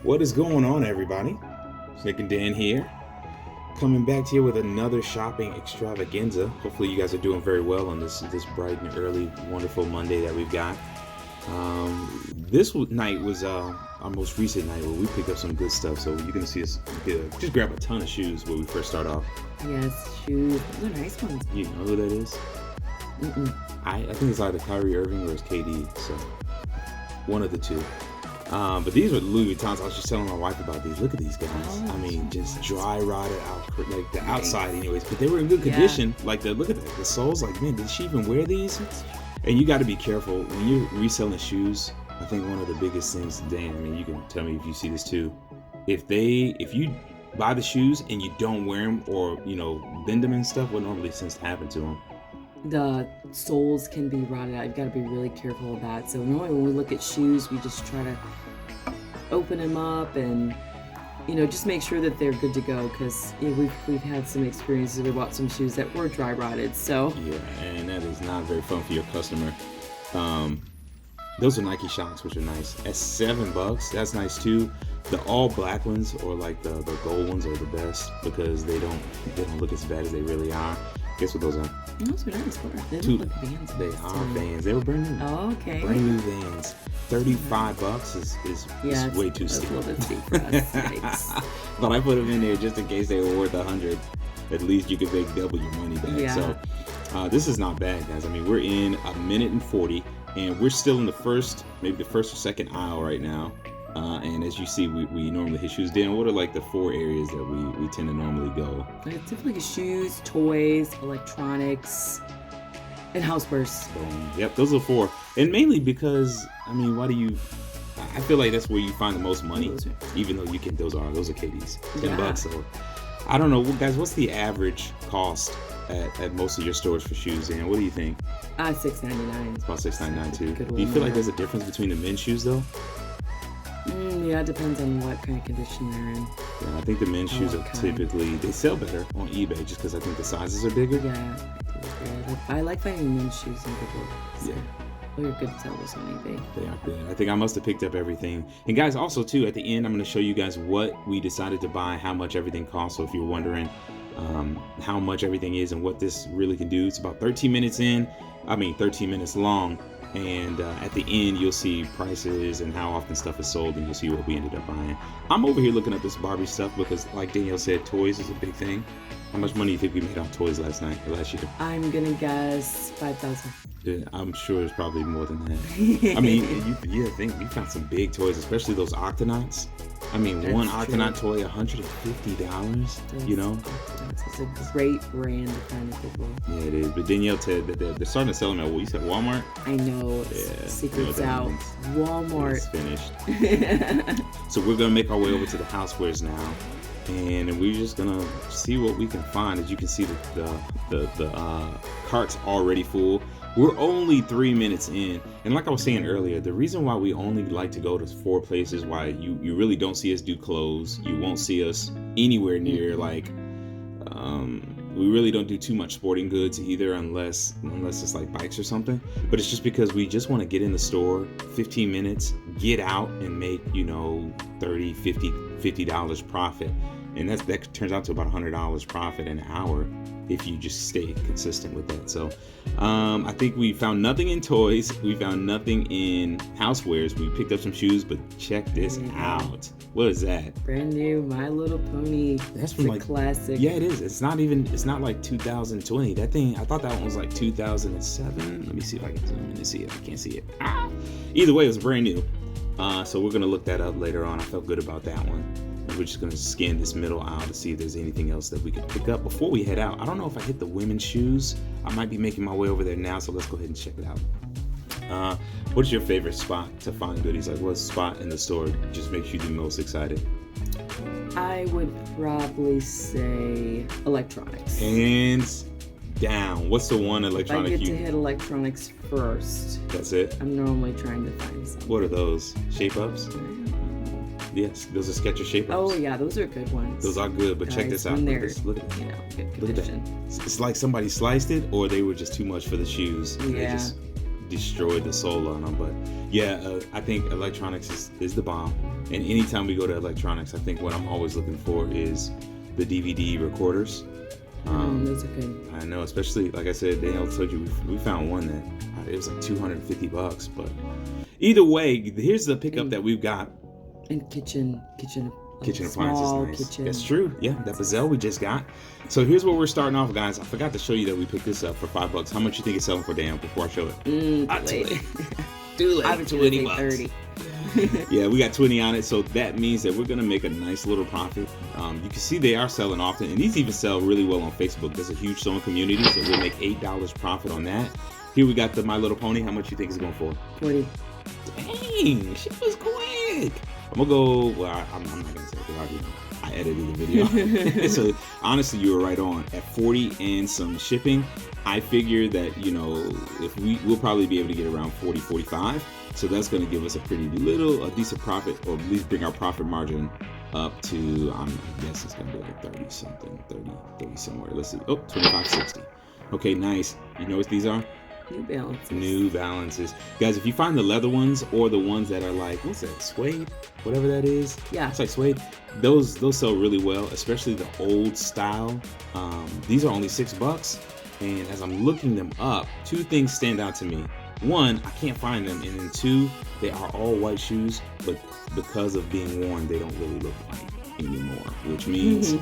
What is going on, everybody? Nick and Dan here, coming back to you with another shopping extravaganza. Hopefully you guys are doing very well on this bright and early, wonderful Monday that we've got. This night was our most recent night where we picked up some good stuff, so you're gonna see us just grab a ton of shoes where we first start off. Yes, shoes. Those are nice ones. You know who that is? I think it's either Kyrie Irving or it's KD, so one of the two. But these are Louis Vuittons. I was just telling my wife about these. Look at these guys. Oh, I mean, just dry rotted out, like the nice. Outside, anyways. But they were in good condition. Like look at that. The soles. Like, man, did she even wear these? And you got to be careful when you're reselling shoes. I think one of the biggest things, Dan, I mean, you can tell me if you see this too. If you buy the shoes and you don't wear them or bend them and stuff, what normally tends to happen to them? The soles can be rotted out. You've got to be really careful of that. So normally when we look at shoes, we just try to open them up and just make sure that they're good to go, because we've had some experiences. We bought some shoes that were dry rotted. So yeah, and that is not very fun for your customer. Those are Nike Shocks, which are nice. At $7, that's nice too. The all black ones or like the gold ones are the best because they don't look as bad as they really are. Guess what those are? Those are nice. They look like Vans. They are Vans. They were brand new. Oh, okay. Brand new Vans. $35 is way too steep. A little bit steep for us. But I put them in there just in case they were worth $100. At least you could make double your money back. Yeah. So this is not bad, guys. I mean, we're in 1:40, and we're still in the first or second aisle right now. And as you see, we normally hit shoes. Dan, what are like the 4 areas that we tend to normally go? It's typically shoes, toys, electronics, and housewares. Boom. Yep, those are 4. And mainly because, I mean, I feel like that's where you find the most money, even though those are KDs. $10. So I don't know, guys, what's the average cost at most of your stores for shoes, Dan? What do you think? $6.99. It's about $6.99 too. Do you feel like there's a difference between the men's shoes though? Yeah, it depends on what kind of condition they're in. Yeah, I think the men's shoes are typically, they sell better on eBay just because I think the sizes are bigger. Yeah, I like finding men's shoes in good order. So. Yeah. Well, you're good to sell those on eBay. They are good. I think I must have picked up everything. And guys, also too, at the end, I'm going to show you guys what we decided to buy, how much everything costs. So if you're wondering how much everything is and what this really can do, it's about 13 minutes long. And at the end, you'll see prices and how often stuff is sold, and you'll see what we ended up buying. I'm over here looking at this Barbie stuff because, like Danielle said, toys is a big thing. How much money do you think we made on toys last year? I'm going to guess $5,000. Yeah, I'm sure it's probably more than that. I mean, you think we found some big toys, especially those Octonauts. I mean, that's one Octonaut toy, $150. It's a great brand to find a good one. Yeah, it is. But Danielle said that they're starting to sell them at what you said, Walmart? I know. Secret's out. Means. Walmart. It's finished. So we're going to make our way over to the housewares now. And we're just going to see what we can find. As you can see, the cart's already full. We're only 3 minutes in, and like I was saying earlier, the reason why we only like to go to 4 places, why you really don't see us do clothes, you won't see us anywhere near we really don't do too much sporting goods either, unless it's like bikes or something. But it's just because we just want to get in the store, 15 minutes, get out and make $30, $50 profit. And that turns out to about $100 profit an hour if you just stay consistent with that. So I think we found nothing in toys. We found nothing in housewares. We picked up some shoes, but check this out. What is that? Brand new My Little Pony. That's from a classic. Yeah, it is. It's not like 2020. That thing, I thought that one was like 2007. Let me see if I can zoom in to see it. I can't see it. Either way, it was brand new. So we're going to look that up later on. I felt good about that one. We're just going to scan this middle aisle to see if there's anything else that we can pick up before we head out. I don't know if I hit the women's shoes. I might be making my way over there now, so let's go ahead and check it out. What's your favorite spot to find goodies? Like, what spot in the store just makes you the most excited? I would probably say electronics. Hands down. What's the one electronic I get to hit electronics first. That's it? I'm normally trying to find something. What are those? Shape-ups? Yes, those are Skechers Shape-ups. Oh yeah, those are good ones. Those are good, but check this out. Look at this. Look at that. Good Look at that. It's like somebody sliced it, or they were just too much for the shoes. Yeah. They just destroyed the soul on them. But yeah, I think electronics is the bomb. And anytime we go to electronics, I think what I'm always looking for is the DVD recorders. Those are good. I know, especially like I said, Danielle told you we found one that it was like $250. But either way, here's the pickup that we've got. And kitchen appliances, nice. Kitchen. That's true. Yeah, that Bazelle we just got. So here's where we're starting off, guys. I forgot to show you that we picked this up for $5. How much you think it's selling for, Dan? Before I show it. Too late. I would say $30. Yeah, we got 20 on it, so that means that we're gonna make a nice little profit. You can see they are selling often, and these even sell really well on Facebook. There's a huge sewing community, so we'll make $8 profit on that. Here we got the My Little Pony. How much you think it's going for? 40. Dang, she was quick. I'm gonna go. Well, I'm not gonna say it. I edited the video. So honestly, you were right on. At 40 and some shipping, I figured that if we'll probably be able to get around 40, 45. So that's going to give us a decent profit, or at least bring our profit margin up to, I guess it's going to be like 30 something, 30 somewhere. Let's see. Oh, 25.60. Okay, nice. You know what these are? New Balances. Guys, if you find the leather ones or the ones that are like, what's that, suede? Whatever that is. Yeah. It's like suede. Those sell really well, especially the old style. These are only $6. And as I'm looking them up, two things stand out to me. One, I can't find them, and then two, they are all white shoes, but because of being worn, they don't really look white anymore, which means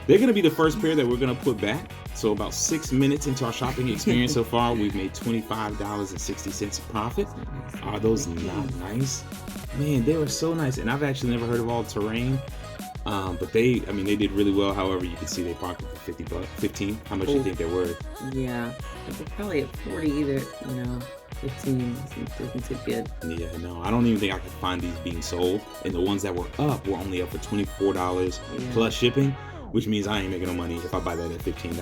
they're going to be the first pair that we're going to put back. So about 6 minutes into our shopping experience so far, we've made $25.60 profit. Are those not nice? Man, they were so nice, and I've actually never heard of All Terrain. But they did really well. However, you can see they parked it for $15. How much do you think they're worth? Yeah, they're probably at 40 either. 15 doesn't seem good. Yeah, no, I don't even think I could find these being sold. And the ones that were only up for $24 plus shipping, which means I ain't making no money if I buy that at $15.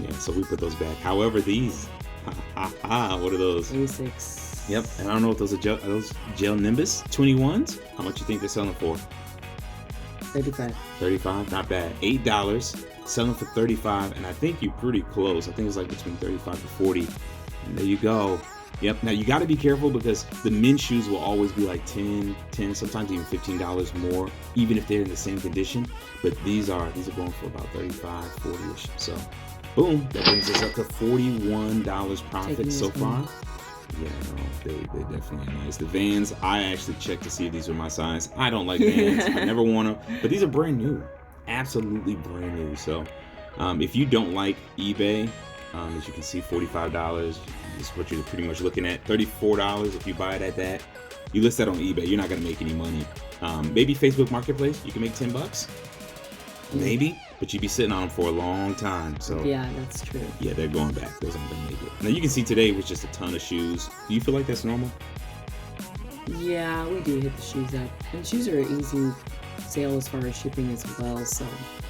Yeah, so we put those back. However, these, what are those? Basics. Yep, and I don't know if those are those gel Nimbus 21s. How much you think they're selling for? 35. Not bad. $8, selling for 35, and I think you're pretty close. I think it's like between 35 to 40. And there you go. Yep. Now you got to be careful because the men's shoes will always be like 10, sometimes even $15 more, even if they're in the same condition. But these are going for about 35, 40ish. So, boom, that brings us up to $41 profit so far. Yeah, no, they definitely are nice. The Vans, I actually checked to see if these were my size. I don't like Vans. I never worn them, but these are brand new, absolutely brand new. So, if you don't like eBay, as you can see, $45 is what you're pretty much looking at. $34 if you buy it at that. You list that on eBay, you're not gonna make any money. Maybe Facebook Marketplace, you can make $10, maybe, but you'd be sitting on them for a long time. So yeah, that's true. Yeah, they're going back. Those aren't gonna make it. Now you can see today was just a ton of shoes. Do you feel like that's normal? Yeah, we do hit the shoes up, and shoes are an easy sale as far as shipping as well. So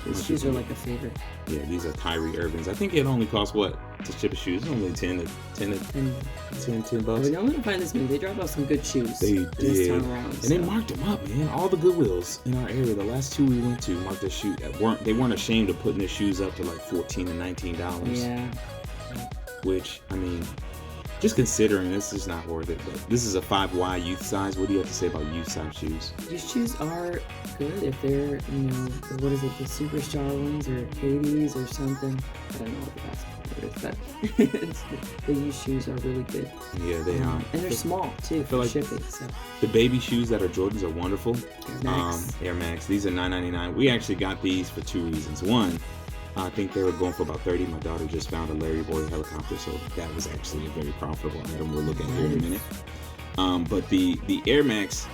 these shoes are like a favorite. Yeah, these are Kyrie Irvings. I think it only costs what to ship a shoe? It's only $10. We don't find this many. They dropped off some good shoes. They this did, time around, and they marked them up, man. All the Goodwills in our area, the last two we went to, marked their shoe. They weren't ashamed of putting their shoes up to like $14 and $19. Yeah. Which, I mean, just considering this is not worth it. But this is a 5Y youth size. What do you have to say about youth size shoes? These shoes are good if they're, what is it, the Superstar ones or Katie's or something. I don't know what the basketball is, but the used shoes are really good. Yeah, they are. And they're small too for like shipping. So the baby shoes that are Jordans are wonderful. Air Max. These are $9.99. We actually got these for two reasons. One, I think they were going for about $30. My daughter just found a Larry Boy helicopter, so that was actually a very profitable item. We'll look at here in a minute. But the Air Max,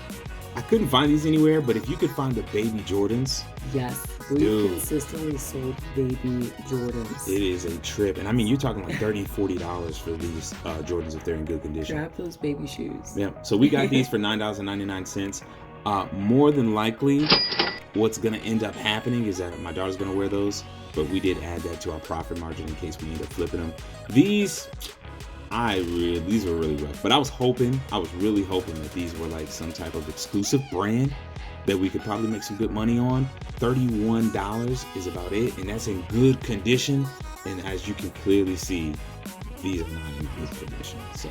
I couldn't find these anywhere, but if you could find the baby Jordans. Yes, we consistently sold baby Jordans. It is a trip. And I mean, you're talking like $30, $40 for these Jordans if they're in good condition. Grab those baby shoes. Yeah, so we got these for $9.99. More than likely, what's going to end up happening is that my daughter's going to wear those, but we did add that to our profit margin in case we end up flipping them. These were really rough, but I was really hoping that these were like some type of exclusive brand that we could probably make some good money on. $31 is about it, and that's in good condition. And as you can clearly see, these are not in good condition. So,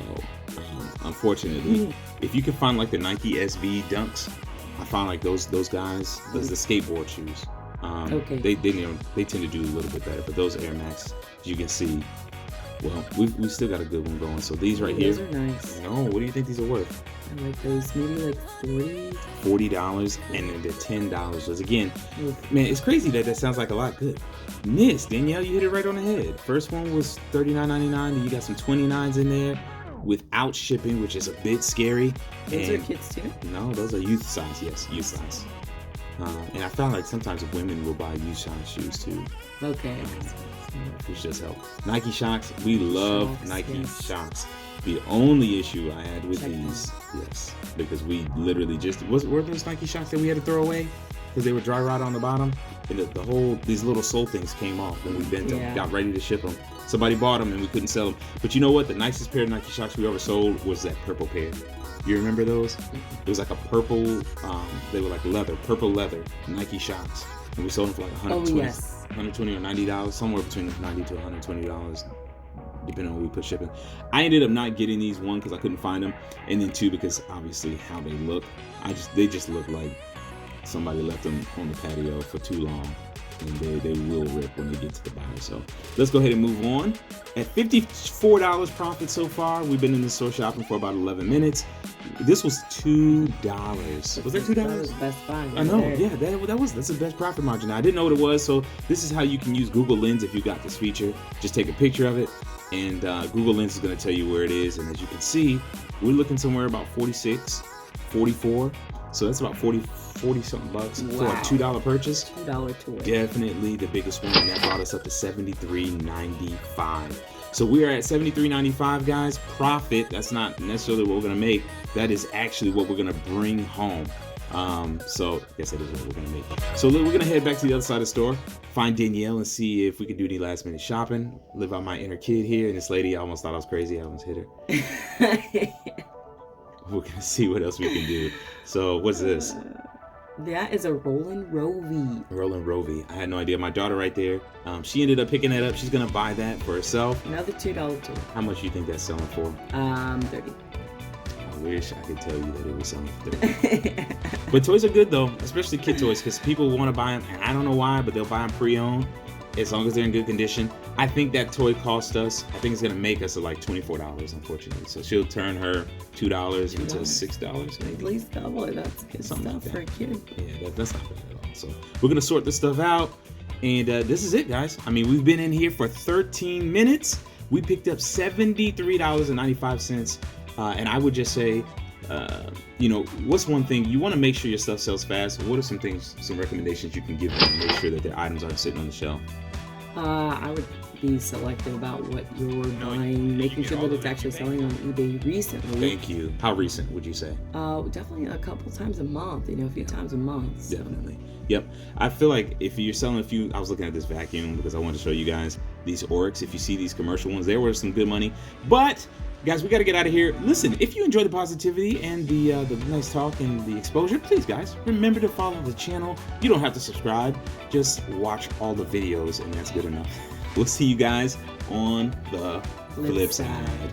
unfortunately, if you can find like the Nike SB Dunks, I found like those guys, the skateboard shoes. Okay. They tend to do a little bit better. But those Air Max, as you can see, well, we still got a good one going. So these right here. Those are nice. No, what do you think these are worth? I like those. Maybe like $40, and then the $10 was again. Man, it's crazy that sounds like a lot. Good. Miss Danielle, you hit it right on the head. First one was $39.99. Then you got some 29s in there without shipping, which is a bit scary. Those are kids too? No, those are youth size. Yes, youth size. And I found like sometimes women will buy youth size shoes too. Okay. Which just help. Nike Shocks. We love Shocks, Nike yes. Shocks. The only issue I had with these, yes, because we literally just were those Nike Shocks that we had to throw away because they were dry rot on the bottom, and the whole these little sole things came off when we bent them, got ready to ship them. Somebody bought them and we couldn't sell them. But you know what? The nicest pair of Nike Shocks we ever sold was that purple pair. You remember those? It was like a purple. They were like purple leather Nike Shocks, and we sold them for like $120 or $90, somewhere between $90 to $120. Depending on where we put shipping. I ended up not getting these, one, because I couldn't find them, and then two, because obviously how they look. They just look like somebody left them on the patio for too long, and they will rip when they get to the buyer. So let's go ahead and move on. At $54 profit so far. We've been in the store shopping for about 11 minutes. This was $2. Was that $2? That was Best Buy. I know, yeah, that's the best profit margin. Now, I didn't know what it was, so this is how you can use Google Lens if you got this feature. Just take a picture of it, and Google Lens is going to tell you where it is. And as you can see, we're looking somewhere about 46, 44. So that's about 40 something bucks for a $2 purchase. $2 toy. Definitely the biggest one, and that brought us up to $73.95. So we are at $73.95, guys. Profit, that's not necessarily what we're going to make. That is actually what we're going to bring home. So I guess that is what we're going to make. So we're going to head back to the other side of the store, find Danielle, and see if we can do any last minute shopping. Live out my inner kid here. And this lady, I almost thought I was crazy. I almost hit her. We're going to see what else we can do. So what's this? That is a Roland Rovey. Roland Rovey. I had no idea. My daughter right there. She ended up picking that up. She's going to buy that for herself. Another $2 toy. How much do you think that's selling for? 30. I wish I could tell you that it was selling for 30. But toys are good though, especially kid toys, because people want to buy them, and I don't know why, but they'll buy them pre-owned as long as they're in good condition. I think that toy cost us, I think it's going to make us like $24, unfortunately. So she'll turn her $2 into $6 maybe. At least double it. That's good Something stuff like for a kid. Yeah, that's not bad at all. So we're going to sort this stuff out. And this is it, guys. I mean, we've been in here for 13 minutes. We picked up $73.95. And I would just say, what's one thing you want to make sure your stuff sells fast? What are some things, some recommendations you can give them to make sure that their items aren't sitting on the shelf? I would be selective about what you're buying, making sure that it's actually selling on eBay recently. Thank you. How recent would you say? Definitely a couple times a month, a few times a month. So. Definitely. Yep. I feel like if you're selling I was looking at this vacuum because I wanted to show you guys these Oryx. If you see these commercial ones, they were some good money. But guys, we got to get out of here. Listen, if you enjoy the positivity and the nice talk and the exposure, please, guys, remember to follow the channel. You don't have to subscribe. Just watch all the videos, and that's good enough. We'll see you guys on the flip side.